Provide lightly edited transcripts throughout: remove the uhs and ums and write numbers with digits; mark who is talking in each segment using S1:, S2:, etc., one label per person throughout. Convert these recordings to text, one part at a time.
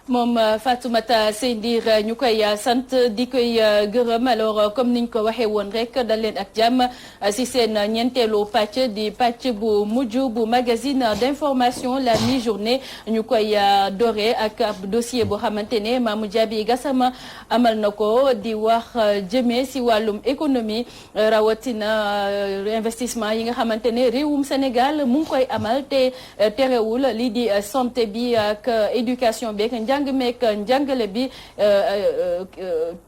S1: moom Fatoumata Seye Ndir ñu koy sant di koy gërëm alors comme niñ ko waxee woon rek dal leen ak jàmm si seen ñeenteelu pàcc di pàcc bu mujj bu magazine d'information la mi-journée ñu koy doree ak ab dossier boo xamante ne Mamou Diaby Gassama amal na ko di wax jëmee si wàllum économie rawatina investissement yi nga xamante ne réewum Sénégal mu ngi koy amal te terewul lii di santé bi ak éducation bi njàng meek njàngale bi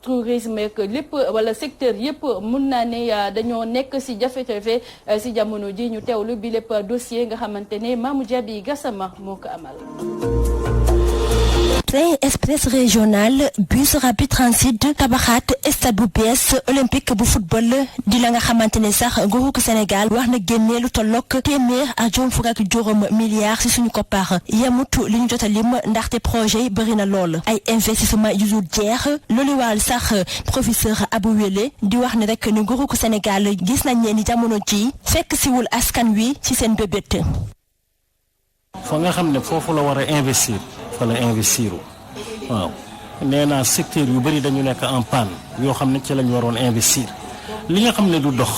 S1: tourisme meek lépp wala secteur yëpp mun naa ne dañoo nekk si jafe-jafe si jamono ji ñu teewlu bi lépp dossier nga xamante ne Mamou Diaby Gassama moo ko amal.
S2: train express régional bus rapide transit tabaxaat stade bu bees olympique bu football di la nga xamante ne sax nguurug Sénégal wax na génnee lu tolloog téeméer ak juróom fukk ak juróom milliards ci suñu koppar yemut li ñu jot a lim ndaxte projet yi bëri na lool ay investissement yu dul jeex loolu waral sax professeur Abou Wele di wax ne rek ni nguurug Sénégal gis nañ ne ni jamono ji fekk siwul askan wi ci seen bébét.
S3: fa nga xam ne foofu la war a investir. wala investir waaw nee naa secteur yu bëri dañu nekk en panne yoo xam ne ci lañ waroon investir li nga xam ne du dox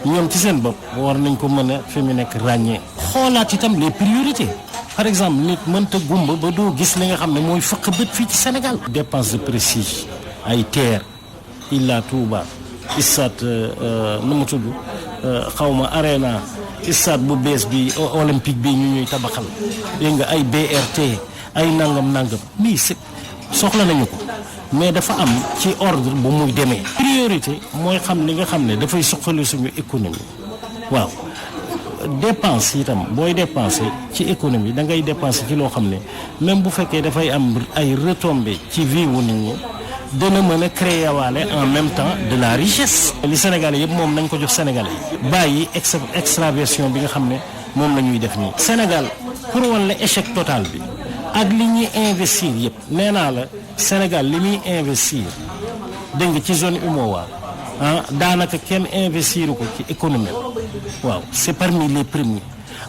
S3: ñoom ci seen bopp war nañ ko mën a fi mu nekk ràññee. xoolaat itam les priorités par exemple nit mënta gumba ba doo gis li nga xam ne mooy fëq bët fii ci Sénégal. dépense de prestige ay terre Ila Touba stade nu mu tudd xawma arena stade bu bees bi olympique bi ñu ñuy tabaxal dégg nga ay BRT. ay nangam nii soxla nañu ko mais dafa am ci ordre bu muy demee. priorité mooy xam li nga xam ne dafay suqali suñu économie waaw dépense itam booy dépenser ci économie da ngay dépenser ci loo xam ne même bu fekkee dafay am ay retombées ci vie wu nit ñi dana mën a créer waale en même temps de la richesse. li Sénégalais yëpp moom nañ ko jox Sénégalais yi bàyyi extraversion bi nga xam ne moom la ñuy def nii. Sénégal pour wan la échec total bi. ak li ñuy investir yëpp nee naa la Sénégal li muy investir dégg nga ci zone UMOA daanaka kenn investir ko ci économie waaw c'est parmi les premiers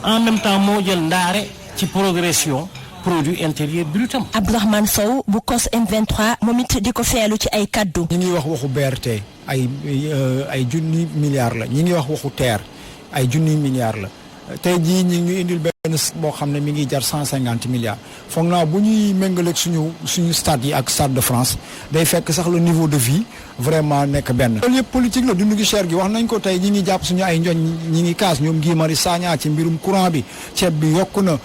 S3: en même temps moo jël ndaare ci progression produit intérieur brutam.
S2: Abdourahmane Sow bu COS M23 moom it di ko feelu ci ay kaddu.
S4: ñi ngi wax waxu BRT ay junni milliards la ñi ngi wax waxu TER ay junni milliards la tey jii ñi ngi indil benn boo xam ne mi ngi jar 150 milliards foog naa bu ñuy méngaleeg suñu stade yi ak stade de France day fekk sax le niveau de vie vraiment nekk benn. loolu yëpp politique la dundu gi cher gi wax nañ ko tey ñi ngi jàpp suñu ay njoñ ñi ngi kaas ñoom Guy Marius Sagna ci mbirum courant bi ceeb bi yokku na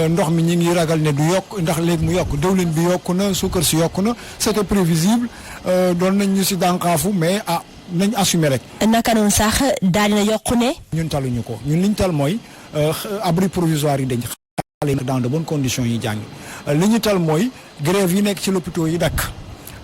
S4: ndox mi ñi ngi ragal ne du yokk ndax léegi mu yokk dëwlin bi yokku na suukar si yokku na c'était prévisible doon nañ ñu si dànkaafu mais nañ assumer rek.
S2: naka noonu sax daal dina yokku ne.
S4: ñun taluñu ko ñun liñ tal mooy. abri provisoire yi dañ xale yi dans de bonnes conditions yi jàng li ñu tal mooy grève yi nekk ci l'hôpital yi dakk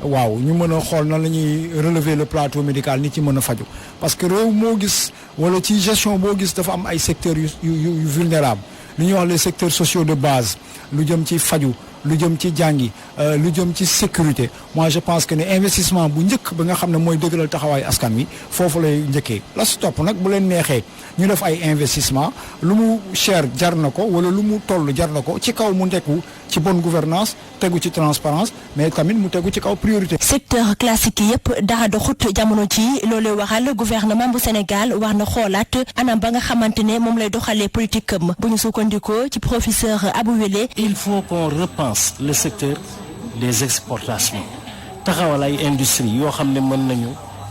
S4: waaw ñu mën a xool nan la ñuy relever le plateau médical ni ci mën a faju parce que réew moo gis wala ci gestion boo gis dafa am ay secteurs yu vulnérables li ñuy wax les secteurs sociaux de base lu jëm ci faju lu jëm ci jàngi lu jëm ci sécurité moi je pense que ne investissement bu njëkk ba nga xam ne mooy dëgëral taxawaayu askan wi foofu lay njëkkee la si topp nag bu leen neexee ñu def ay investissement lu mu cher jar na ko wala lu mu toll jar na ko ci kaw mu nekku ci bonne gouvernance tegu ci transparence mais tamit mu tegu ci kaw priorité.
S2: secteur classique yëpp dara doxut jamono ci loolu waral gouvernement bu Sénégal war na xoolaat anam ba nga xamante ne moom lay doxalee politique am bu ñu sukkandikoo ci professeur Abou Wele.
S3: il faut qu'on repense le secteur des exportations taxawal ay industrie yoo xam ne mën nañu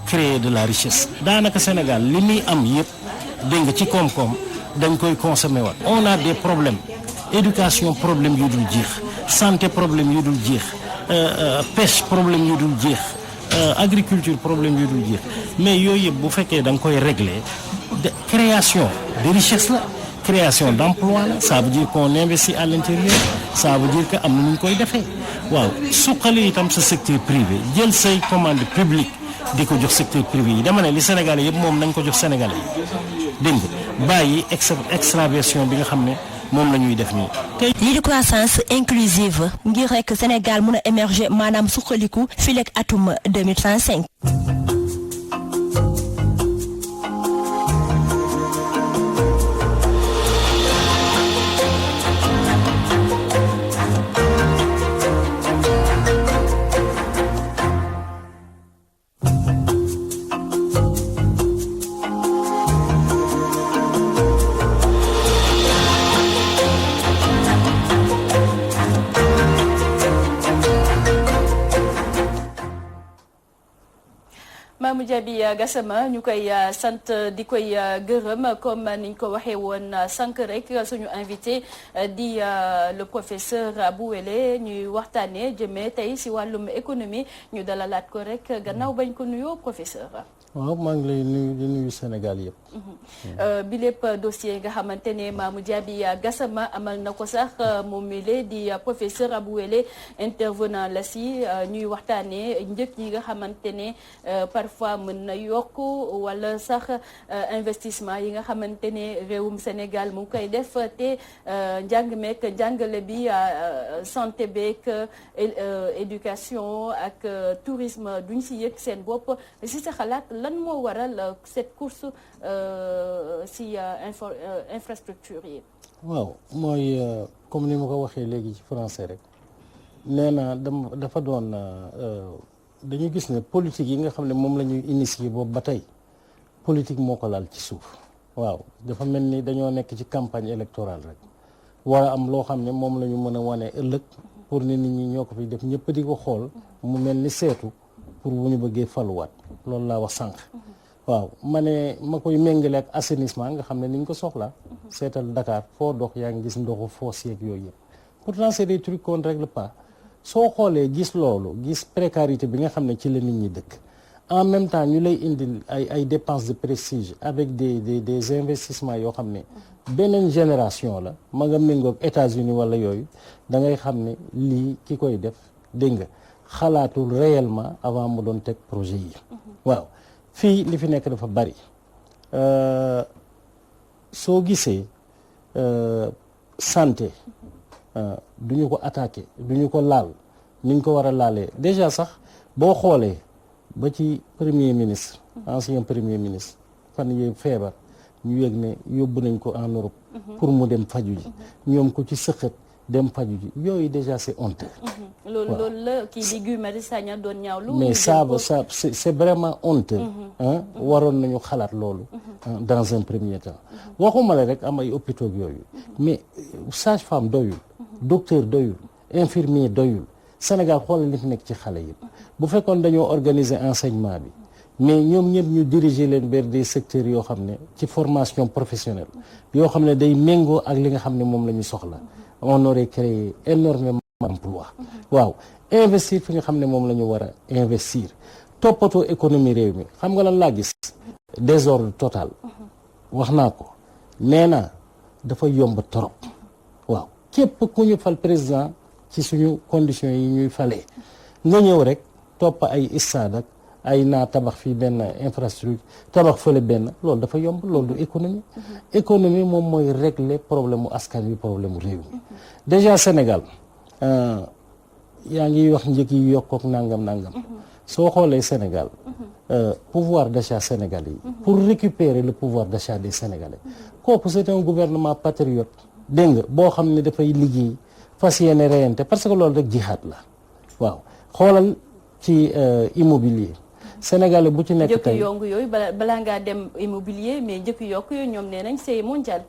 S3: créer de la richesse. daanaka Sénégal li muy am yëpp dégg nga ci koom-koom dañ koy consommer waat. on a des problèmes éducation problème yu dul jeex santé problème yu dul jeex pêche problème yu dul jeex agriculture problème yu dul jeex mais yooyu yëpp bu fekkee da nga koy régler création de richesse la. création d'emploi la ça veut dire qu'on investit à l'intérieur ça veut dire que am na nu ñu koy defee waaw suqali itam sa secteur privé jël say commande publique di ko jox secteur privé yi dama ne li Sénégalais yëpp moom nañ ko jox Sénégalais yi dégg nga bàyyi extraversion bi nga xam ne moom la ñuy def nii.
S2: lii di croissance inclusive ngir rek Sénégal mun a émerger maanaam suqaliku fii ak atum 2035.
S1: Mamou Diaby Gassama ñu koy sant di koy gërëm comme niñ ko waxee woon sànq rek suñu invité di le professeur Abou Wele ñuy waxtaanee jëmee tey si wàllum économie ñu dalalaat ko rek gannaaw bañ ko nuyoo professeur.
S3: waaw maa ngi lay nuyu di nuyu Sénégal yëpp.
S1: bi lépp dossier nga xamante ne Mamou Diaby Gassama amal na ko sax moom mi di professeur Abou Wele intervenant la si ñuy waxtaanee njëkk yi nga xamante ne parfois mën na yokk wala sax investissement yi nga xamante ne réewum Sénégal mu ngi koy def te njàng meek njàngale bi santé beek éducation ak tourisme duñ si yëg seen bopp si sa xalaat lan moo waral cette course si infrastructure yi.
S3: waaw mooy comme ni ma ko waxee léegi ci français rek nee na dafa doon dañu gis ne politique yi nga xam ne moom la ñuy initier boobu ba tey politique moo ko laal ci suuf. waaw dafa mel ni dañoo nekk ci campagne électorale rek war a am loo xam ne moom la ñu mën a wane ëllëg pour ni nit ñi ñoo ko fi def ñëpp di ko xool mu mel ni seetu pour bu ñu bëggee faluwaat loolu laa wax sànq. waaw ma koy méngale ak assainissement nga xam ne ni ñu ko soxla seetal Dakar foo dox yaa ngi gis ndoxu foos yeeg yooyu yëpp pourtant c'est des trucs qu'on ne règle pas soo xoolee gis loolu gis précarité bi nga xam ne ci la nit ñi dëkk en même temps ñu lay indil ay dépenses de prestige avec des investissements yoo xam ne beneen génération la ma nga méngoog États-Unis wala yooyu da ngay xam ne lii ki koy def dégg nga xalaatul réellement avant mu doon teg projet yi waaw fii li fi nekk dafa bari soo gisee santé du ñu ko attaqué du ñu ko laal ni ñu ko war a laalee déjà sax boo xoolee ba ci premier ministre ancien premier ministre fan yee feebar ñu yëg ne yóbbu nañ ko en Europe pour mu dem faju ji ñoom ko ci sëqët dem faju ji yooyu déjà c'est honteux.
S1: loolu la kii di Guy Marius Sagna doon ñaawlu.
S3: mais ça c'est vraiment honteux. waroon nañu xalaat loolu. dans un premier temps. waxuma la rek am ay hôpitaux yooyu. mais sage-femme doyul. docteur doyul. infirmier doyul. Sénégal xoolal li fi nekk ci xale yëpp. bu fekkoon dañoo organiser enseignement bi. mais ñoom ñëpp ñu diriger leen vers des secteurs yoo xam ne ci formation professionnelle. yoo xam ne day méngoo ak li nga xam ne moom la ñu soxla. on aurait créé énormément d'emplois. waaw investir fi nga xam ne moom la ñu war a investir toppatoo économie réew mi xam nga lan laa gis désordre total wax naa ko nee naa dafa yomb trop waaw képp ku ñu fal président ci suñu conditions yi ñuy falee nga ñëw rek topp ay stade ak ay naa tabax fii benn infrastructure tabax fële benn loolu dafa yomb loolu du économie économie moom mooy régler problème mu askan wi problème mu réew mi déjà Sénégal yaa ngi wax njëkk yi yokkook nangam soo xoolee Sénégal pouvoir d'achat sénégalais yi pour récupérer le pouvoir d'achat des Sénégalais kooku c'est un gouvernement patriote dégg nga boo xam ne dafay liggéey fas yéene reyante parce que loolu rek jihaad la waaw xoolal ci immobilier Sénégalais bu ci nekk tey
S1: njëkk yongu yooyu balaa ngaa dem immobilier mais njëkk yokk yooyu ñoom nee nañ c'est mondial.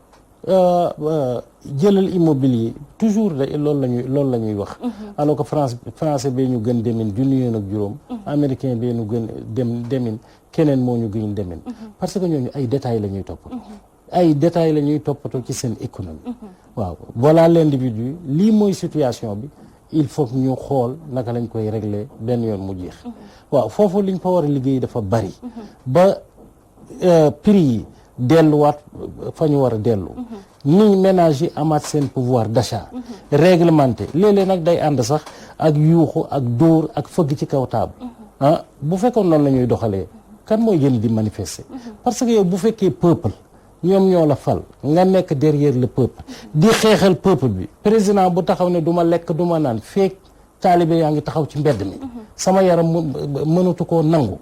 S3: jëlal immobilier toujours loolu la ñuy wax. alors que français bee ñu gën demin junni yoon ak juróom. américain bee ñu gën demin keneen moo ñu gën demin. parce que ñooñu ay détails la ñuy toppatoo. ay détails la ñuy toppatoo ci seen économie. waaw voilà l'individu lii mooy situation bi. il faut que ñu xool naka lañ koy régler benn yoon mu jeex. waaw foofu liñ fa war a liggéey dafa bari. ba prix yi delluwaat fa ñu war a dellu. ni ménage yi amaat seen pouvoir d'achat. réglementé léeg-léeg nag day ànd sax ak yuuxu ak dóor ak fëgg ci kaw table. bu fekkoon noonu la ñuy doxalee kan mooy gën di manifester. parce que yow bu fekkee peuple. ñoom ñoo la fal nga nekk derrière le peuple di xeexal peuple bi président bu taxaw ne du ma lekk du ma naan feek taalibe yaa ngi taxaw ci mbedd mi sama yaram mënatu koo nangu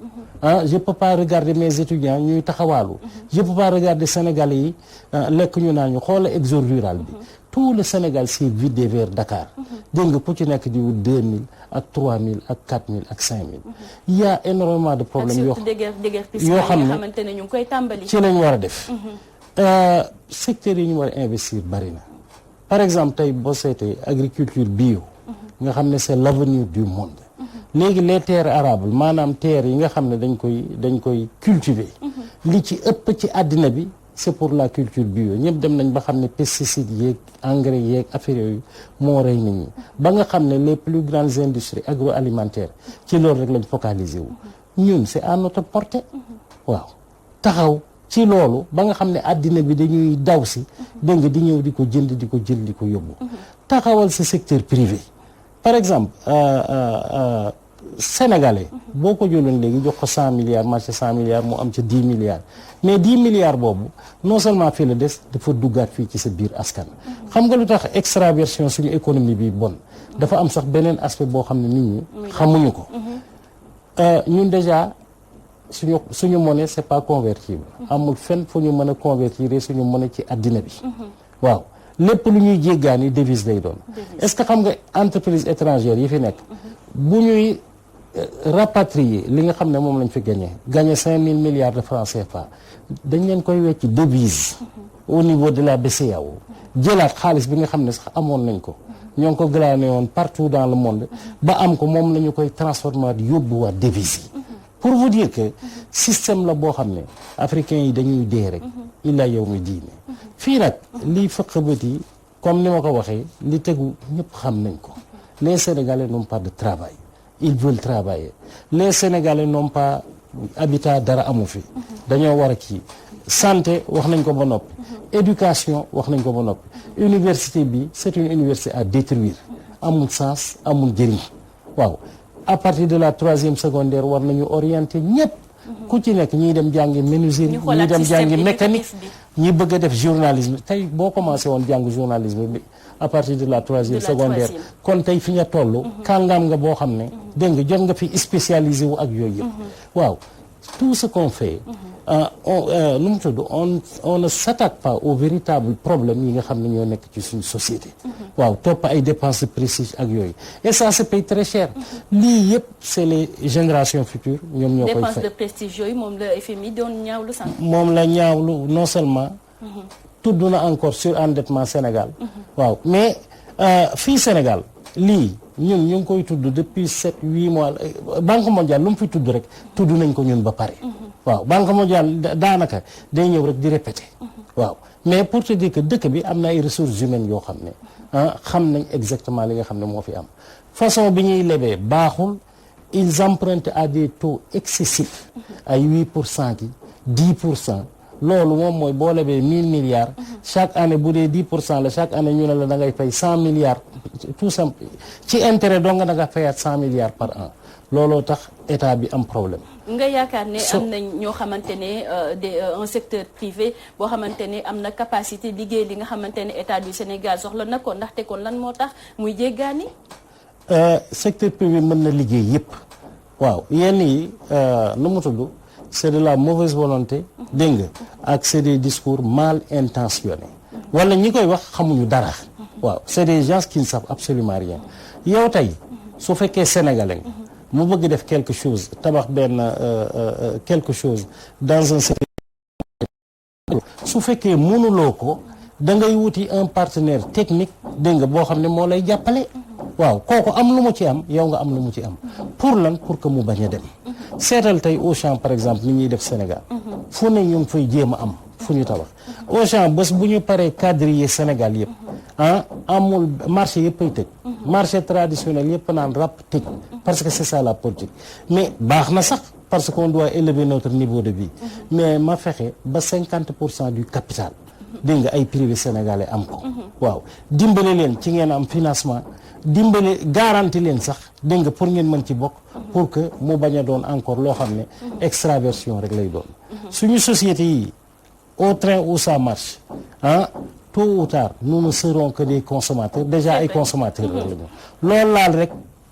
S3: je peux pas regarder mes étudiants ñuy taxawaalu je peux pas regarder Sénégalais yi lekk ñu naan ñu xoola exode rural bi tout le Sénégal s'est vidé vers Dakar dégg nga ku ci nekk di wut 2000 ak 3000 ak 4000 ak 5000 il y a énormément de problèmes yoo xam ne
S1: ñu ngi koy tàmbali
S3: ci lañ war a def secteurs yi ñu war a investir bari na par exemple tey boo seetee agriculture bio nga xam ne c'est l'avenir du monde léegi les terres arables maanaam terres yi nga xam ne dañ koy cultiver li ci ëpp ci àddina bi c'est pour la culture bio ñëpp dem nañ ba xam ne pesticides yeeg engrais yeeg affaire yooyu moo rey nit ñi ba nga xam ne les plus grandes industries agroalimentaires ci loolu rek lañ focaliser wu ñun c'est à notre portée waaw taxaw ci loolu ba nga xam ne àddina bi dañuy daw si dégg nga di ñëw di ko jënd di ko jël di ko yóbbu taxawal sa secteur privé par exemple sénégalais boo ko jëloon léegi jox ko 100 milliards marché 100 milliards mu am ca 10 milliards mais 10 milliards boobu non seulement fii la des dafa duggaat fii ci sa biir askan xam nga lu tax extraversion suñu économie bi bon dafa am sax beneen aspect boo xam ne nit ñi xamuñu ko ñun déjà suñu monnaie c'est pas convertible amul fenn fu ñu mën a convertir suñu monnaie ci àddina bi waaw lépp lu ñuy jéggaani devise lay doon est-ce que xam nga entreprise étrangère yi fi nekk bu ñuy rapatrier li nga xam ne moom lañ fi gagné 5000 milliards de francs CFA dañ leen koy wecc devise au niveau de la BCEAO jëlaat xaalis bi nga xam ne sax amoon nañ ko ñoo ngi ko glané woon partout dans le monde ba am ko moom la ñu koy transformer yóbbuwaat devise yi pour vous dire que système la boo xam ne africains yi dañuy dee rek illa yow mi diine fii nag liy fëq bët yi comme ni ma ko waxee li tegu ñëpp xam nañ ko les Sénégalais n'ont pas de travail ils veulent travailler les Sénégalais n'ont pas habitat dara amu fi dañoo war a kii santé wax nañ ko ba noppi éducation wax nañ ko ba noppi université bi c'est une université à détruire amul sens amul njëriñ waaw à partir de la 3e secondaire war nañu orienter ñëpp ku ci nekk ñiy dem jàngi menuiserie ñiy dem jàngi mécanique ñi bëgg a def journalisme tey boo commencé woon jàng journalisme bi à partir de la 3e secondaire kon tey fi nga toll kàngaam nga boo xam ne dégg nga jot nga fi spécialisé wu ak yooyu yëpp waaw tout ce qu'on fait nu mu tudd on ne s'attaque pas aux véritables problèmes yi nga xam ne ñoo nekk ci suñu société waaw topp ay dépenses de prestige ak yooyu et ça se paye très cher lii yëpp c'est les générations futures ñoom ñoo koy fay
S1: dépenses de prestige yooyu moom la FMI doon ñaawlu sànq
S3: moom la ñaawlu non seulement tudd na encore surendettement Sénégal waaw mais fii Sénégal lii ñun ñu ngi koy tudd depuis 7-8 mois Banque mondiale lu mu fi tudd rek tudd nañ ko ñun ba pare waaw Banque mondiale daanaka day ñëw rek di répéter waaw mais pour te dire que dëkk bi am na ay ressources humaines yoo xam ne xam nañ exactement li nga xam ne moo fi am façon bi ñuy lebee baaxul ils empruntent à des taux excessifs ay 8% ki 10% loolu moom mooy boo lebee 1000 milliards chaque année bu dee 10% la chaque année ñu ne la da ngay fay 100 milliards tout ça ci intérêt dong nga fayaat 100 milliards par an looloo tax état bi am problème.
S1: nga yaakaar ne am nañ ñoo xamante ne un secteur privé boo xamante ne am na capacité liggéey li nga xamante ne état du Sénégal soxla na ko ndaxte kon lan moo tax muy jéggaani.
S3: secteur privé mën na liggéey yépp waaw yenn yi nu mu tudd. c'est de la mauvaise volonté dégg nga ak c'est des discours mal intentionnés wala ñi koy wax xamuñu dara waaw c'est des gens qui ne savent absolument rien yow tey su fekkee sénégalais mu bëgg def quelque chose tabax benn quelque chose dans un secteur su fekkee mënuloo ko da ngay wuti un partenaire technique dégg nga boo xam ne moo lay jàppale waaw kooku am lu mu ci am yow nga am lu mu ci am pour lan pour que mu bañ a dem seetal tey Auchan par exemple ni ñuy def Sénégal fu ne ñu ngi fay jéem a am fu ñu tabax Auchan bés bu ñu paree quadriller Sénégal yëpp amul marché yëpp ay tëj marché traditionnel yëpp naan rap tëj parce que c'est ça la politique mais baax na sax parce qu'on doit élever notre niveau de vie mais ma fexe ba 50% du capital dégg nga ay privé sénégalais am ko waaw dimbale leen ci ngeen am financement dimbale garanti leen sax dégg nga pour ngeen mën ci bokk pour que mu bañ a doon encore loo xam ne extraversion rek lay doon suñu société yi au train où ça marche tôt ou tard nous ne serons que des consommateurs déjà ay consommateurs rek la ñu loolu laal rek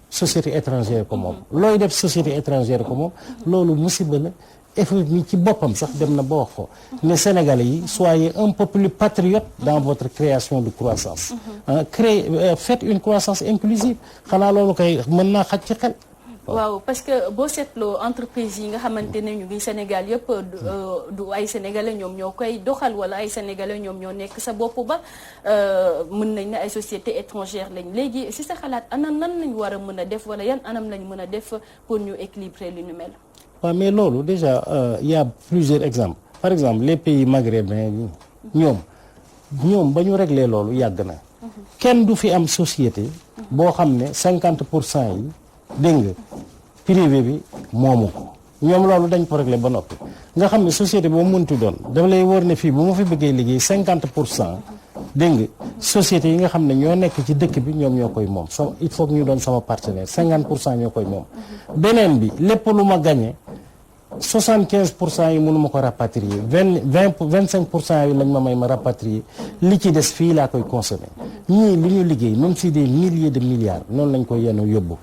S3: société étrangère ko moom looy def société étrangère ko moom loolu musiba la FMI ci boppam sax dem na ba wax ko ne Sénégalais yi soyez un peu plus patriotes dans votre création de croissance faites une croissance inclusive xanaa loolu koy mën naa xaj ci xel
S1: waaw parce que boo seetloo entreprise yi nga xamante ne ñu ngi Sénégal yëpp du ay sénégalais ñoom ñoo koy doxal wala ay sénégalais ñoom ñoo nekk sa bopp ba mën nañ ne ay sociétés étrangères lañ léegi si sa xalaat anam nan lañ war a mën a def wala yan anam lañ mën a def pour ñu équilibrer li ñu mel.
S3: waaw mais loolu déjà y a plusieurs exemples par exemple les pays maghrébins ñoom ba ñu réglé loolu yàgg na. kenn du fi am société boo xam ne 50% yi dégg nga privé bi moomu ko ñoom loolu dañ ko réglé ba noppi nga xam ne société boo mënti doon dafa lay wóor ne fii bu ma fi bëggee liggéey 50% dégg nga société yi nga xam ne ñoo nekk ci dëkk bi ñoom ñoo koy moom il faut que ñu doon sama partenaire 50% ñoo koy moom. beneen bi lépp lu ma gagné 75% yi mënu ma ko rapatrier 25% yi lañ ma may ma rapatrier li ci des fii laa koy consommer ñii li ñu liggéey même si des milliers de milliards noonu lañ koy yenu yóbbu.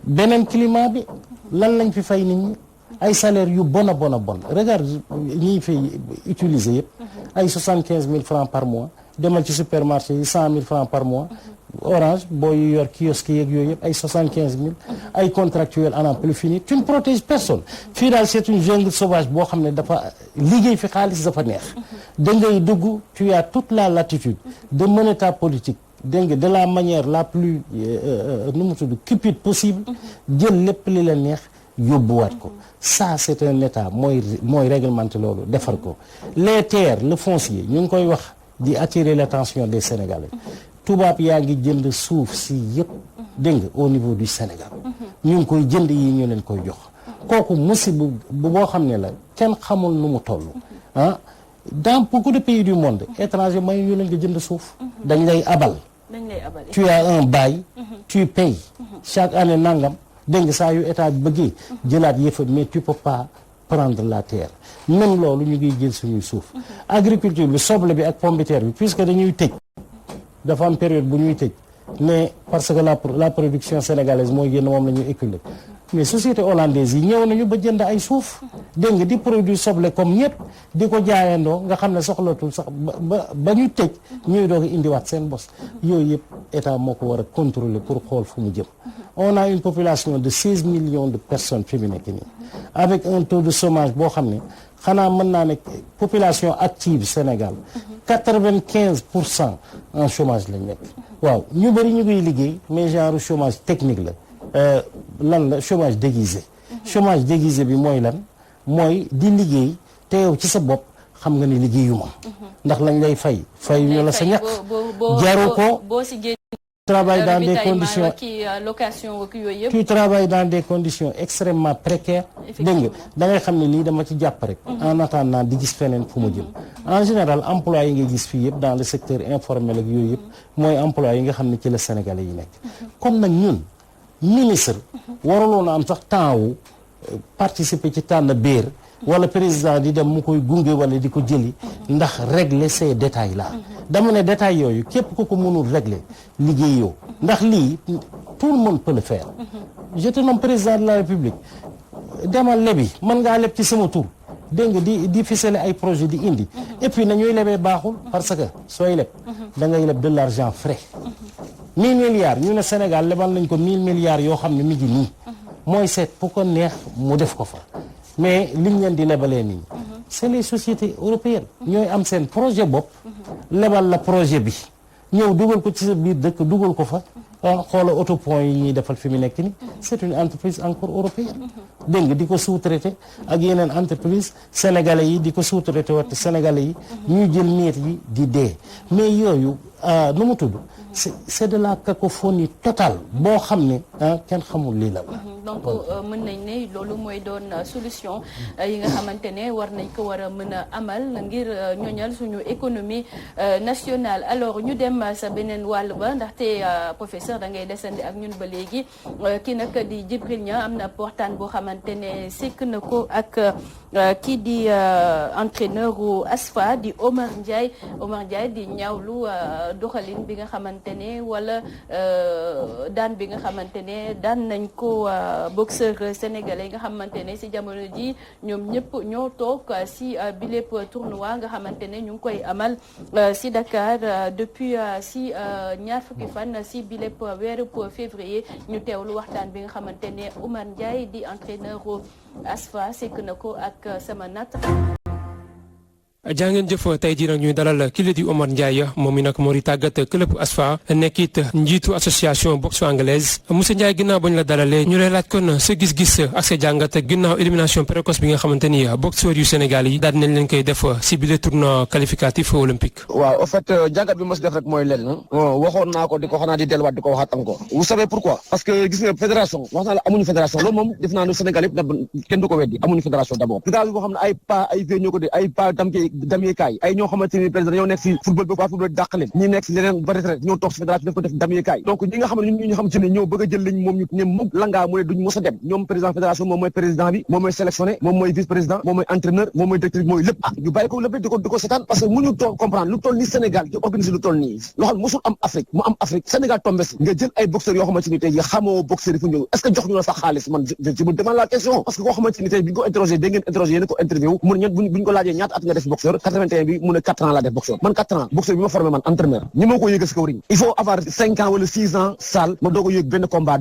S3: beneen climat bi lan lañ fi fay nit ñi ay salaire yu bon a bon regarde ñiy fay utiliser yëpp ay 75 000 francs par mois demal ci supermarché yi 100 000 francs par mois. Orange booy yor kiosque yeeg yooyu yëpp ay 75 000 ay contractuels à n'en plus finir tu ne protèges personne fii daal c'est une jungle sauvage boo xam ne dafa liggéey fi xaalis dafa neex da ngay dugg tu as toute la latitude de mener ta politique dégg nga de la manière la plus nu mu tudd cupide possible jël lépp li la neex yóbbuwaat ko ça c'est un état mooy réglementé loolu defar ko les terres le foncier ñu ngi koy wax di attirer l'attention des Sénégalais tubaab yaa ngi jënd suuf si yëpp dégg nga au niveau du Sénégal ñu ngi koy jënd yi ñu leen koy jox kooku musiba boo xam ne la kenn xamul nu mu toll dans beaucoup de pays du monde étranger may ñu leen nga jënd suuf dañ lay abal tu as un bail tu payes chaque année nangam dégg nga saa yu état bëggee jëlaat yëfa mais tu peux pas prendre la terre même loolu ñu ngi jël suñuy suuf agriculture bi soble bi ak pomme de terre bi puisque dañuy tëj dafa am période bu ñuy tëj mais parce que la production sénégalaise mooy génn moom la ñuy éculé mais société hollandaise yi ñëw nañu ba jënd ay suuf dégg nga di produit soble comme ñëpp di ko jaayandoo nga xam ne soxlatul sax ba ñu tëj ñuy doog a indiwaat seen bos yooyu yëpp état moo ko war a contrôler pour xool fu mu jëm. on a une population de 16 millions de personnes fi mu nekk nii avec un taux de chômage boo xam ne xanaa mën naa ne population active Sénégal 95% en chômage lañ nekk. waaw ñu bëri ñu ngi liggéey mais genre chômage technique la lan la chômage déguisé. chômage déguisé bi mooy lan mooy di liggéey te yow ci sa bopp xam nga ni liggéeyuma ndax lañ lay fay ñu la sa ñàkk jaru ko. travaille dans des conditions tu travailles dans des conditions extrêmement précaires dégg nga da ngay xam ne lii dama ci jàpp rek en attendant di gis feneen fu ma jëm en général emploi yi nga gis fii yëpp dans le secteur informel ak yooyu yëpp mooy emploi yi nga xam ne ci la Sénégalais yi nekk comme nag ñun ministre waraloon am sax temps wu participer ci tànn béer wala président di dem mu koy gunge wala di ko jëli ndax régler ces détails là dama ne détails yooyu képp ku ko mënul régler liggéeyoo ndax lii tout le monde peut le faire je te nomme président de la République demal lebi mën ngaa leb ci sama tur dégg nga di ficeler ay projet di indi et puis na ñuy lebee baaxul parce que sooy leb da ngay leb de l'argent frais 1000 milliards ñu ne Sénégal lebal nañ ko 1000 milliards yoo xam ne mi ngi nii mooy seet fu ko neex mu def ko fa mais liñ leen di lebalee nii c'est les sociétés européennes ñooy am seen projet bopp lebal la projet bi ñëw dugal ko ci sa biir dëkk dugal ko fa xoola autopont yi ñuy defal fi mu nekk ni c'est une entreprise encore européenne dégg nga di ko sous-traité ak yeneen entreprise sénégalais yi di ko sous-traité wante sénégalais yi ñuy jël miet yi di dee mais yooyu nu mu tudd c'est de la cacophonie totale boo xam ne kenn xamul lii la
S1: donc mën nañ ne loolu mooy doon solution yi nga xamante ne war nañ ko war a mën a amal ngir ñoñal suñu économie nationale alors ñu dem sa beneen wàll ba ndaxte professeur da ngay desandi ak ñun ba léegi kii nag di Djibril Niang am na waxtaan boo xamante ne sekk na ko ak kii di entraîneur u ASFA di Omar Ndiaye di ñaawlu doxalin bi nga xamante ne wala daan bi nga xamante ne daan nañ ko boxeur sénégalais nga xamante ne si jamono ji ñoom ñëpp ñoo toog si bi lépp tournoi nga xamante ne ñu ngi koy amal si Dakar depuis si ñaar fukki fan si bi lépp weeru février ñu teewlu waxtaan bi nga xamante ne Oumar Ndiaye di entraîneur ASFA sekk na ko ak sama natt.
S5: jaa ngeen jëf tey jii nag ñuy dalal kii di Oumar Ndiaye moom mi nag moo di tàggat club ASFA nekkit njiitu association boxe anglaise monsieur Ndiaye ginnaaw bañ la dalalee ñu lay laaj kon sa gis-gis ak sa jàngat ginnaaw élimination précoce bi nga xamante ni boxeur yu Sénégal yi daal nañ leen koy def si bile tournoi qualificatif olympique.
S6: waaw en fait jàngat bi ma si def rek mooy lenn waxoon naa ko di ko xanaa di delluwaat di ko waxaat encore vous savez pourquoi parce que gis nga fédération wax naa la amuñu fédération loolu moom def naa ne Sénégal yëpp kenn du ko weddi amuñu fédération d'abord fédération boo xam ne ay pas ay vieux ñoo ko dee ay pas damyeekaay ay ñoo xamante ni président ñoo nekk si football bi waa football dàq leen ñi nekk si leneen ba retraite ñoo toog si fédération def ko def damyeekaay donc ñi nga xam ne ñu xam ci ne ñoo bëgg a jël liñ moom ñu ne moom langaa mu ne duñ mos a dem ñoom président fédération moom mooy président bi moom mooy sélectionné moom mooy vice président moom mooy entraîneur moom mooy directeur mooy lépp ñu bàyyi ko lépp di ko seetaan parce que mënuñu toog comprendre lu toll ni Sénégal di organiser lu toll nii loo xam ne mosul am Afrique mu am Afrique Sénégal tombé si nga jël ay boxeurs yoo xamante ni tey yi xamoo boxeurs yi fu ñëw est-ce que jox ñu la sax xaalis man je me demande la question parce que koo xamante ni tey bi ñu ko interrogé dégg ngeen interrogé yéen ko interview mu ne buñ ko laajee ñaata at nga def boxeur 81 bi mu ne 4 ans laa def boxeur man 4 ans boxeur bi ma formé man entraîneur ñi ma ko yëgal si kaw ring il faut avoir 5 ans wala 6 ans salle ma doog a yëg benn combat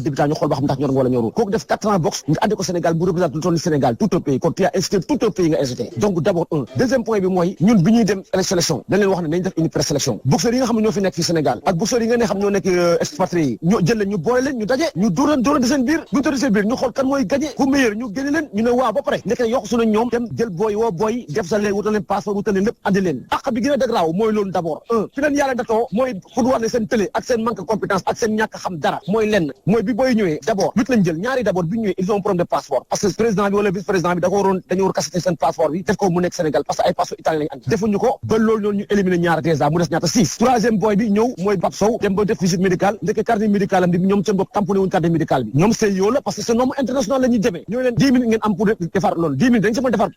S6: débutant ñu xool ba xam ndax ñor wala ñorul kooku def 4 ans boxe nga andi ko Sénégal bu représente lu toll ni Sénégal tout un pays kon tu as incité tout un pays nga incité donc d'abord deuxième point bi mooy ñun bi ñuy dem sélection dañ leen wax ne nañ def une présélection boxeurs yi nga xam ne ñoo fi nekk fii Sénégal ak boxeurs yi nga ne xam ñoo nekk expatriés yi ñoo jël leen ñu boole leen ñu daje ñu dóoran seen biir bu tëdd seen biir ñu xool kan mooy gagné ku meilleur ñu génne leen ñu ne waaw ba pare nekk ne yokk suñu ñoom dem jël booy woo booy def sa leen wutal leen passeport wutal leen lépp andi leen ak bi gën a dëgg mooy loolu d'abord fi leen yàlla datoo mooy pour wax ne seen télé ak seen manque compétence ak seen ñàkk xam dara mooy lenn mooy bi booy ñëwee d'abord huit lañ jël ñaari d'abord bi ñëwee ils ont un problème de passeport parce que président bi wala vice président bi da ko waroon dañu war kasete seen passeport bi def ko mu nekk Sénégal parce que ay passeport italien lañu andi defuñu ko ba loolu noonu ñu éliminer ñaar déjà mu des ñaata 6 troisième boy bi ñëw mooy Bab Sow dem ba def visite médicale ndeke carnet médical am bi ñoom seen bopp tamponné wuñ carnet médical bi ñoom c'est yow la parce que c'est norme international la ñuy demee ñooy leen 10 minutes ngeen am pour defar loolu 10 minutes dañ si mën defar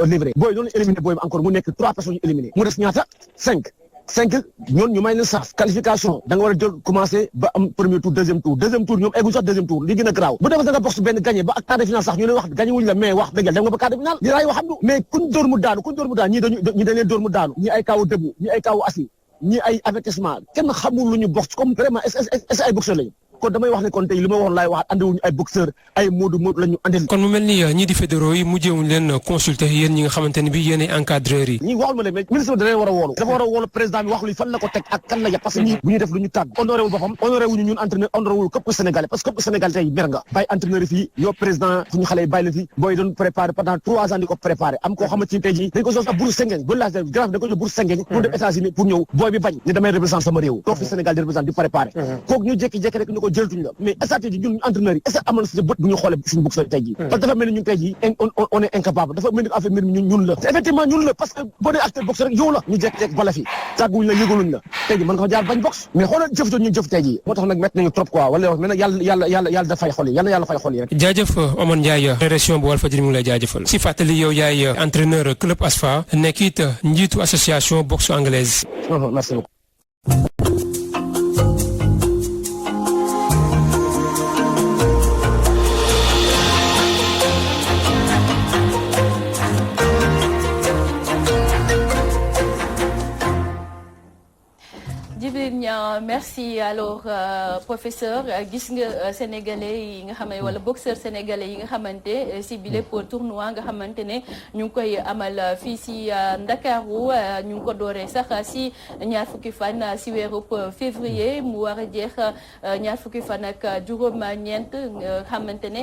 S6: livré booy loolu éliminer booy bi encore mu nekk 3 personnes ñu éliminer mu des ñaata 5 ñoon ñu may leen saaf qualification da nga war a jël commencé ba am premier tour deuxième tour ñoom egguñ sax deuxième tour li gën a garaaw bu demee da nga boxe benn gagné ba ak quart de finale sax ñu leen wax gagné wuñ la mais wax dëgg dem nga ba quart de finale li laay waxam du mais kuñ dóor mu daanu ñi dañ leen dóor mu daanu ñi ay kaawu debout ñi ay kaawu assis ñi ay avertissement kenn xamul lu ñu boxe comme vraiment est-ce ay boxeur lañu kon damay wax ne kon tey li ma waxoon laay waxaat andiwuñu ay boxeur ay moodu la ñu andil
S5: kon mu mel ni ñii di fédéraux yi mujjewuñ leen consulter yéen ñi nga xamante ne bi yéen ay encadreurs yi
S6: ñi waxul ma leen mais ministre da leen war a woolu dafa war a woolu président bi wax lu fan la ko teg ak kan la yàpp parce que ñi bu ñuy def lu ñu tàgg honoré wul boppam honoré wuñu ñun entraîneur honoré wul képp Sénégalais parce que képp Sénégalais tey mer nga bàyyi entraîneur yi fii yow président fu ñu xale yi bàyyi leen fii booy doon préparé pendant 3 ans di ko préparé am koo xamante ni tey jii dañ ko jox sax bourse Sengheng ba laaj grave dañ ko jox bourse Sengheng pour dem États-Unis pour ñëw booy bi bañ ni damay représenter sama réew toog fi Sénégal di représenter di préparé kooku ñu jékki-jékki rek ñu ko jëltuñ la mais stratégie ñun entraîneurs yi est-ce que amoon na si bët bu ñu xoolee suñu boxeur tey jii parce que dafa mel ni ñun tey jii on est incapable dafa mel ni affaire mbir mi ñun la te effectivement ñun la parce que boo dee acteur boxeur rek yow la ñu jékki-jékki bala fi tàgguwuñ la yëgaluñ la tey jii mën nga fa jaar bañ box mais xoolal jëf jooju ñu jëf tey jii moo tax nag métti nañu trop quoi wala mais nag yàlla da fay xol yi yàlla fay xol yi rek
S5: jaajëf Oumar Ndiaye rédaction bu Walfadjri mu ngi lay jaajëfal si fàttali yow yaay entraîneur club ASFA nekk it njiitu association boxe anglaise
S6: merci beaucoup
S1: merci alors professeur gis nga sénégalais yi nga xam ne wala boxeur sénégalais yi nga xamante si bi lépp tournoi nga xamante ne ñu ngi koy amal fii si Ndakaaru ñu ngi ko dooree sax si ñaar fukki fan si weeru février mu war a jeex ñaar fukki fan ak juróom-ñeent nga xamante ne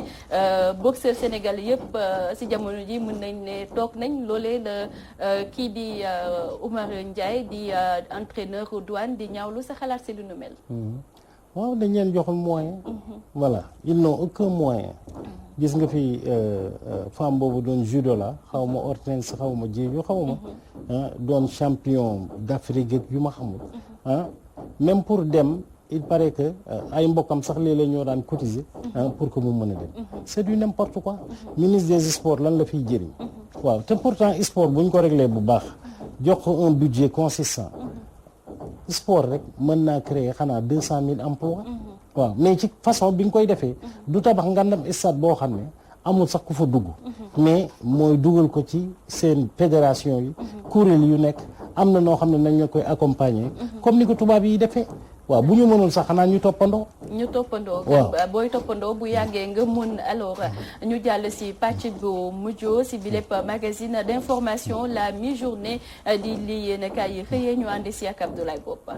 S1: boxeur sénégalais yëpp si jamono ji mën nañ ne toog nañ loolee la kii di Oumar Ndiaye di entraîneur douane di ñaawlu sa xalaat si lu nu mel.
S3: waaw dañ leen joxul moyen. voilà ils n'ont aucun moyen. gis nga fi femme boobu doon judo la xaw ma Hortense xaw ma Diédhiou xaw ma. doon champion d'Afrique yu ma xamul. même pour dem il paraît que ay mbokkam sax léeg-léeg ñoo daan cotiser. pour que mu mën a dem. c'est du n'importe quoi. ministre des sports lan la fiy jëriñ. waaw te pourtant sport bu ñu ko réglé bu baax jox ko un budget consistant. sport rek mën naa créer xanaa 200 000 emplois. waaw mais ci façon bi nga koy defee du tabax ngandam stade boo xam ne amul sax ku fa dugg mais mooy dugal ko ci seen fédération yi kuréel yu nekk am na noo xam ne nañ la koy accompagner comme ni ko tubaab yi defee waaw bu ñu mënul sax xanaa ñu toppandoo.
S1: waaw booy toppandoo bu yàggee nga mun alors ñu jàll si pàcc bu mujj si bi lépp magazine d'information la mi-journée di li yéen kaay yi xëyee ñu ànd si ak Abdoulaye Bopp.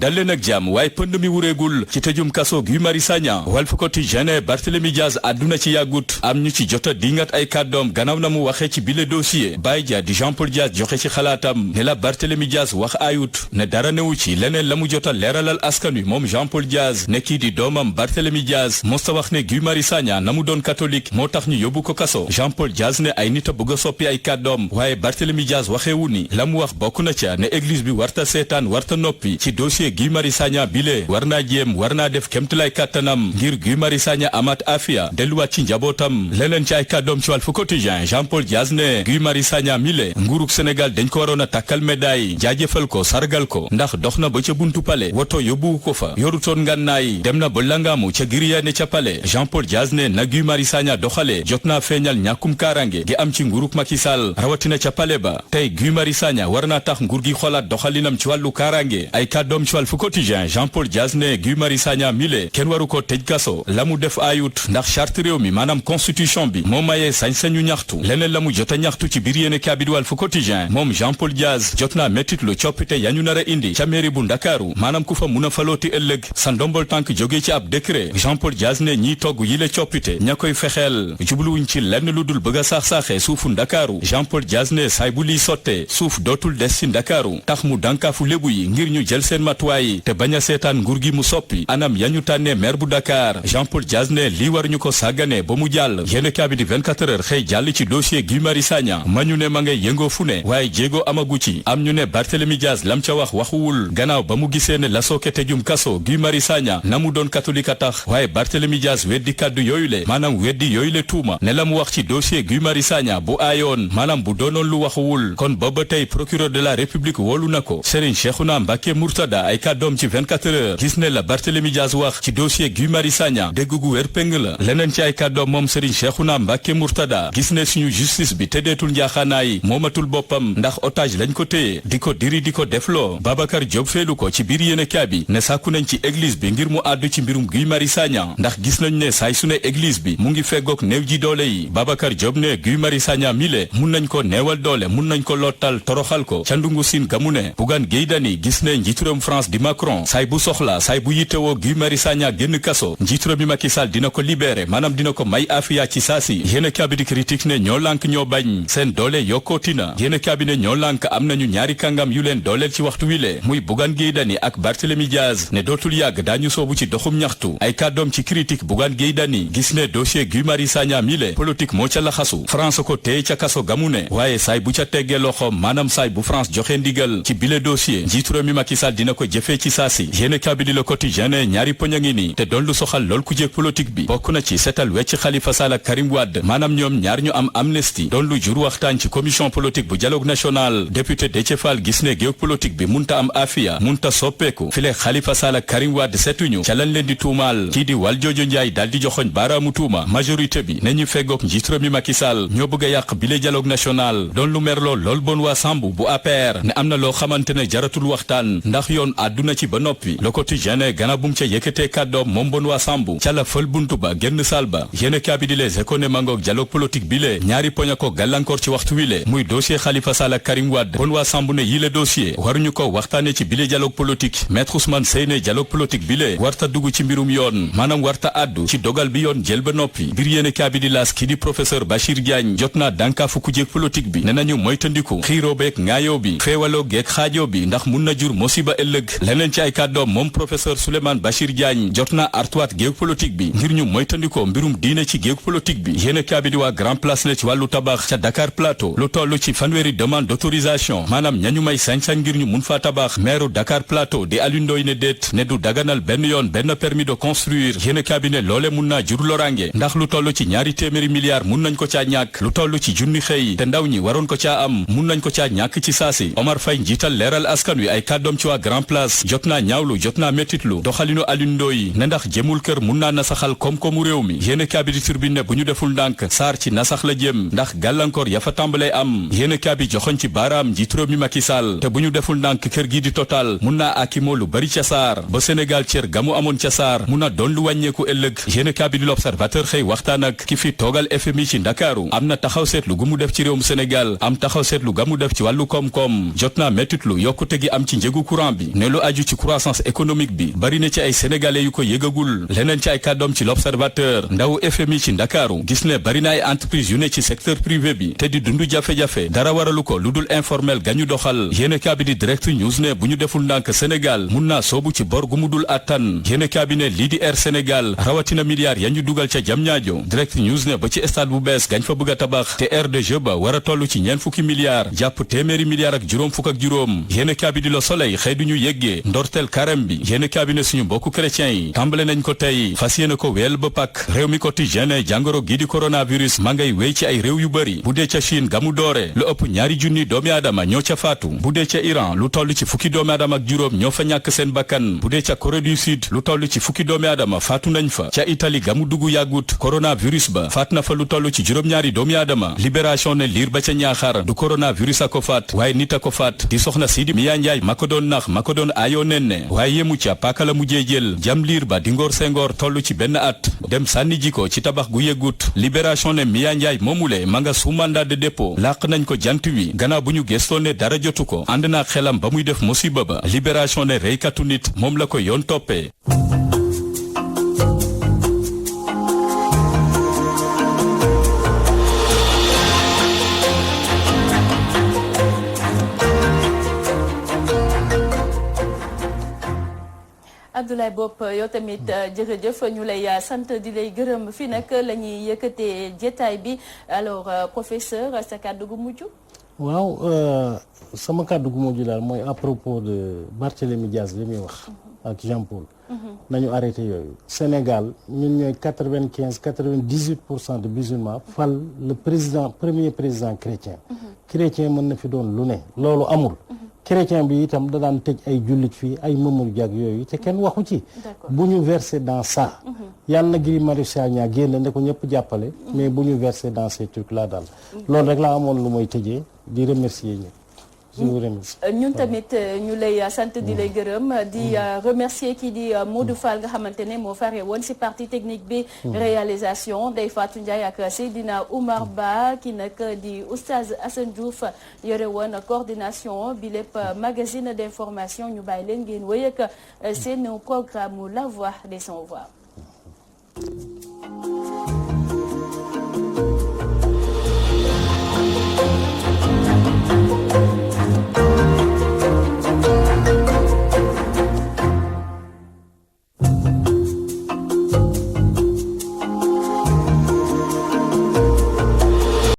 S7: dal leen ak jàmm waaye pënd mi wureegul ci tëjum kaso Guy Marius Sagna Walf Quotidien Barthélémy Diaz àdduna ci yàggut am ñu ci jota dingat ay kàddoom gannaaw na mu waxee ci bile dossier Baye Dia di Jean Paul Diaz joxe ci xalaatam ne la Barthélémy Diaz wax ayut ne dara newu ci leneen la mu jota leeralal askan wi moom Jean Paul Diaz ne kii di doomam Barthélémy Diaz mosta wax ne Guy Marius Sagna na mu doon catholique moo tax ñu yóbbu ko kaso Jean Paul Diaz ne ay nit a bëgg a soppi ay kàddoom waaye Barthélémy Diaz waxewu ni la mu wax bokk na ca ne église bi warta seetaan warta noppi ci dossier Guy Marius Sagna bile war naa jéem war naa def kémtulay kàttanam ngir Guy Marius Sagna amaat afia delluwaat ci njabootam leneen ci ay kàddoom ci Walf Quotidien Jean Paul Diaz ne Guy Marius Sagna mile nguurug Sénégal dañ ko waroon a takkal médaille jaajëfal ko sargal ko ndax dox na ba ca buntu pale woto yóbbu ko fa yorutoon ngànnaay dem na ba langaamu ca giriyaane ca pale Jean Paul Diaz ne na Guy Marius Sagna doxale jot naa feeñal ñàkkum kaarange gi am ci nguurug Macky Sall rawatina ca pale ba tey Guy Marius Sagna war naa tax nguur gi xolaat doxalinam ci wàllu kaarange ay kàddoom ci Walf Quotidien Jean Paul Diaz ne Guy Marius Sagna mile kenn waru ko tëj kaso la mu def ayut ndax charte réew mi maanaam constitution bi moo mayee sañ-sañu ñaxtu leneen la mu jot a ñaxtu ci biir yéene kaay bi di Walf Quotidien moom Jean Paul Diaz jot naa méttit lu coppite yañu nar a indi ca mairie bu Ndakaaru maanaam ku fa mun a falooti ëllëg sa ndombol tànk jóge ci ab décret Jean Paul Diaz ne ñiy togg yile coppite ña koy fexeel jubluwuñ ci lenn lu dul bëgg a saax-saaxee suufu Ndakaaru Jean Paul Diaz ne saay bu liy sottee suuf dootul des ci Ndakaaru tax mu dànkaafu lébu yi ngir ñu jël seen matuwaay te bañ a seetaan nguur gi mu soppi anam yañu tànnee maire bu Dakar Jean Paul Diaz ne lii waruñu ko sàggane ba mu jàll yéene kaa bi di 24 heures xëy jàll ci dossier Guy Marius Sagna ma ñu ne ma ngay yëngoo fu ne waaye jéego amagu ci am ñu ne Barthélémy Diaz lam ca wax waxuwul gannaaw ba mu gisee ne la sooke tëjum kaso Guy Marius Sagna na mu doon catholique a tax waaye Barthélémy Diaz weddi kàddu yooyu le maanaam weddi yooyu le tuuma ne la mu wax ci dossier Guy Marius Sagna bu aayoon maanaam bu doonoon lu waxuwul kon booba tey procureur de la république wóolu na ko Serigne Cheikhouna Mbacké Mourtada ay kàddoom ci 24 heures gis ne la Barthélémy Diaz wax ci dossier Guy Marius Sagna dégg gu wér péng la leneen ci ay kàddoom moom Serigne Cheikhouna Mbacké Mourtada gis ne suñu justice bi tëddeetul njaaxaanaay moomatul boppam ndax otage lañ ko téye di ko diri di ko defloo Babacar Diop feelu ko ci biir yéene kaa bi ne sàkku nañ ci église bi ngir mu àddu ci mbirum Guy Marius Sagna ndax gis nañ ne saay su ne église bi mu ngi feggoog néew ji doole yi Babacar Diop ne Guy Marius Sagna mile mun nañ ko neewal doole mun nañ ko lottal toroxal ko ca ndungu siin gamu ne Bougane Gueye Dany gis ne njiituram France di Macron saay bu soxla saay bu yittewoo Guy Marius Sagna génn kaso njiituram bi Macky Sall dina ko libéré maanaam dina ko may afiya ci saasi yéene kaa bi di critique ne ñoo lànk ñoo bañ seen doole yokkooti na yéene kaa bi ne ñoo lànk am nañu ñaari kàngam yu leen dooleel ci waxtu wile muy Bougane Gueye Dany ak Barthélémy Diaz ne dootul yàgg daañu soobu ci doxum ñaxtu ay kàddoom ci critique Bougane Gueye Dany gis ne dossier Guy Marius Sagna mile politique moo ca laxasu France ko téye ca kaso gamu ne waaye saay bu ca teggee loxoom maanaam saay bu France joxe ndigal ci bile dossier njiituram mi Macky Sall dina ko jëfee ci saasi yéene kaa bi di Le Quotidien ne ñaari poñ a ngi nii te doon lu soxal lool ku jéeg politique bi bokk na ci setal wecc Khalifa Sall ak Karim Wade maanaam ñoom ñaar ñu am amnistie doon lu jur waxtaan ci commission politique bu dialogue national député Déthié Fall gis ne géew politique bi munta am afiya munta soppeeku file Khalifa Sall ak Karim Wade setuñu ca lañ leen di tuumaal kii di Valdiodio Ndiaye daal di joxoñ baaraamu tuuma majorité bi ne ñu feggoog njiitu réew mi Macky Sall ñoo bëgg a yàq bile dialogue national doon lu merloo lool bon waa Samb bu APR ne am na loo xamante ne jaratul waxtaan ndax yoon àdduna ci ba noppi Le Quotidien ne gannaaw bu mu ca yëkkatee kàddoom moom bon waa Samb ca la fël buntu ba génn saal ba yéene kaa bi di Les Échos ne mangoog dialogue politique bi le ñaari poñ a ko gàllankoor ci waxtu wi le muy dossier Khalifa Sall ak Karim Wade bon waa Samb ne yile dossier waruñu ko waxtaane ci bile dialogue politique maître Ousmane Seye ne dialogue politique bi le warta dugg ci mbirum yoon maanaam warta àddu ci dogal bi yoon jël ba noppi biir yéene kaa bi di L'As kii di professeur Bachir Diagne jot naa dànkaafu ku jéeg politique bi ne nañu moytandiku xiiroo beeg ngaayoo bi feewaloo geeg xaajoo bi ndax mun na jur musiba ëllëg leneen ci ay kàddoom moom professeur Souleymane Bachir Diagne jot na artuwaat géew politique bi ngir ñu moytandikoo mbirum diine ci géew politique bi yéen a di waa Grand Place ne ci wàllu tabax ca Dakar Plateau lu toll ci fanweeri demande d'autorisation maanaam ñañu may sañ-sañ ngir ñu mun faa tabax maire Dakar Plateau di Alioune Ndoye ne déet ne du daganal benn yoon benn permis de construire yéen a ne loole mun naa jur loraange ndax lu toll ci 2 téeméeri milliards mun nañ ko caa ñàkk lu toll ci junni xëy te ndaw ñi waroon ko caa am mun nañ ko caa ñàkk ci saasi Omar Faye njiital leeral askan wi ay kàddoom ci waa Grand Place jot naa ñaawlu jot naa métitlu doxalinu Alioune Ndoye ne ndax jëmul kër mun naa nasaxal koom-koomu réew mi yéen a di turbine ne bu ñu deful ndànk saar ci nasax la jëm ndax gàllankoor ya fa tàmbalee am yéen a bi joxoñ ci baaraam njiitu réew mi Macky Sall te bu ñu deful ndànk kër gi di Total mun naa akimoo lu bari ca saar ba Sénégal cër gamu amoon ca saar mun na doon lu wàññeeku ëllëg yéen a di l'Observateur xëy waxtaan ak ki fi toogal FMI ci Ndakaaru am na taxaw seetlu gu mu def ci réewum Sénégal am taxaw seetlu ga mu def ci wàllu koom-koom jot naa méttitlu yokkute gi am ci njëgu courant bi ne lu aju ci croissance économique bi bari na ci ay sénégalais yu ko yëgagul leneen ci ay kàddoom ci l'Observateur ndaw FMI ci Ndakaaru gis ne bari na ay entreprise yu ne ci secteur privé bi te di dundu jafe-jafe dara waralu ko lu dul informel gañu doxal yéen a bi di Direct News ne bu ñu deful ndànk Sénégal mun naa soobu ci bor gu mu dul attan yéen a bi ne lii di Air Sénégal rawatina milliards ya ñu dugal ca Diamniadio Direct News ne ba ci stade bu bees gañ fa bëgg a tabax te aire de jeu ba war a toll ci ñeent fukki milliards jàpp téeméeri milliards ak juróom fukk ak juróom yéen a bi di Le Soleil xëy duñu yéggee ndorteel carême bi yéen a bi ne suñu mbokku chrétiens yi tàmbale nañ ko tey fas yéene ko weel ba pak réew mi quotidien ne jàngoro gi di coronavirus ma ngay wéy ci ay réew yu bëri bu dee ca Chine gamu doore lu ëpp 2 junni doomi aadama ñoo ca faatu bu dee ca Iran lu toll ci fukki doomi aadama ak juróom ñoo fa ñàkk seen bakkan bu dee ca Corée du Sud lu toll ci fukki doomi aadama faatu nañ fa ca Italie gamu dugg yàggut coronavirus ba faat na fa lu toll ci juróom-ñaari doomi aadama Libération ne liir ba ca ñaaxar du coronavirus a ko faat waaye nit a ko faat di soxna Sidi Miya Njaay ma ko doon nax ma ko doon aayoo nen ne waaye yemu ca paaka la mujjee jël jam liir ba di Ngor Senghor toll ci benn at dem sànni jiko ci tabax gu yeggut Libération ne Miya Njaay moomule ma nga sous mandat de dépôt làq nañ ko jant wi gannaaw bu ñu gëstoo ne dara jotu ko ànd naa xelam ba muy def musiba ba Libération ne reykatu nit moom la ko yoon toppee.
S1: Abdoulaye Bopp yow tamit jërëjëf ñu lay sant di lay gërëm fii nag la ñuy yëkkatee jétaay bi alors professeur sa kàddu gu mujj.
S3: waaw sama kàddu gu mujj daal mooy à propos de Barthélémy Diaz li muy wax. ak Jean Paul. nañu arrêté yooyu. Sénégal ñun ñooy 98% de musulmans fal le premier président chrétien. chrétien mën na fi doon lu ne loolu amul. chrétien bi itam da daan tëj ay jullit fii ay Mamadou Diack yooyu te kenn waxu ci bu ñu versé dans ça yàlla na Guy Marius Sagna génn ne ko ñëpp jàppale mais bu ñu versé dans ces trucs là daal loolu rek laa amoon lu mooy tëjee di remercier ñëpp je vous remercie.
S1: ñun tamit ñu lay sant di lay gërëm di remercier kii di Modou Fall nga xamante ne moo fare woon ci partie technique bi réalisation Ndeye Fatou Ndiaye ak Seydina Oumar Ba ki nag di Oustaz Assane Diouf yore woon coordination bi lépp magazine d'information ñu bàyyi leen ngeen wéy ak seen programme La Voix des Sans Voix.